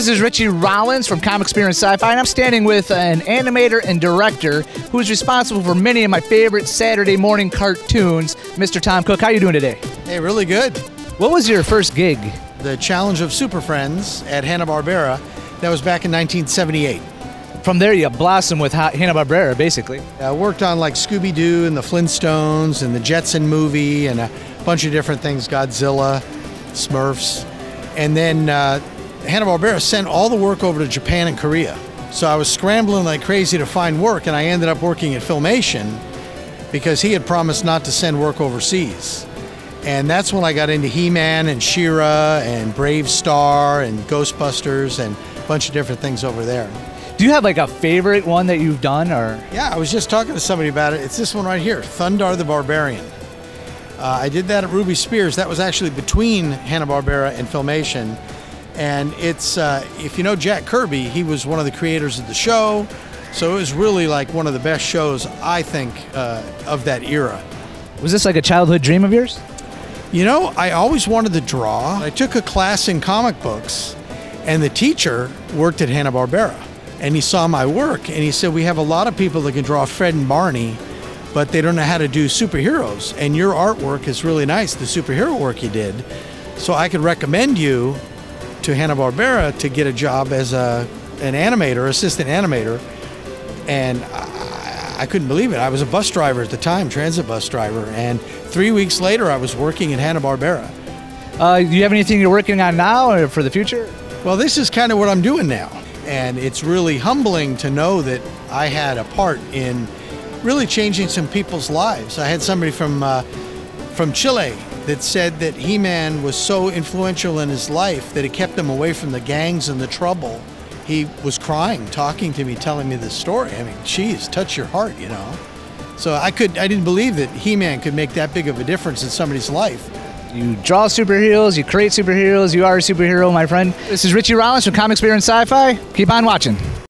This is Richie Rollins from Comic Experience Sci-Fi, and I'm standing with an animator and director who is responsible for many of my favorite Saturday morning cartoons, Mr. Tom Cook. How are you doing today? Hey, really good. What was your first gig? The Challenge of Superfriends at Hanna-Barbera. That was back in 1978. From there, you blossomed with Hanna-Barbera, basically. I worked on like Scooby-Doo and the Flintstones and the Jetson movie and a bunch of different things, Godzilla, Smurfs. And then Hanna-Barbera sent all the work over to Japan and Korea. So I was scrambling like crazy to find work, and I ended up working at Filmation because he had promised not to send work overseas. And that's when I got into He-Man and She-Ra and Brave Star and Ghostbusters and a bunch of different things over there. Do you have like a favorite one that you've done, or? Yeah, I was just talking to somebody about it. It's this one right here, Thundarr the Barbarian. I did that at Ruby Spears. That was actually between Hanna-Barbera and Filmation. And it's, if you know Jack Kirby, he was one of the creators of the show. So it was really like one of the best shows, I think, of that era. Was this like a childhood dream of yours? You know, I always wanted to draw. I took a class in comic books, and the teacher worked at Hanna-Barbera. And he saw my work, and he said, we have a lot of people that can draw Fred and Barney, but they don't know how to do superheroes. And your artwork is really nice, the superhero work you did. So I could recommend you to Hanna-Barbera to get a job as an animator, assistant animator. And I couldn't believe it. I was a bus driver at the time, transit bus driver. And 3 weeks later, I was working at Hanna-Barbera. Do you have anything you're working on now or for the future? Well, this is kind of what I'm doing now. And it's really humbling to know that I had a part in really changing some people's lives. I had somebody from Chile that said that He-Man was so influential in his life that it kept him away from the gangs and the trouble. He was crying, talking to me, telling me this story. I mean, geez, touch your heart, you know. So I didn't believe that He-Man could make that big of a difference in somebody's life. You draw superheroes, you create superheroes, you are a superhero, my friend. This is Richie Rollins from Comic Experience Sci-Fi. Keep on watching.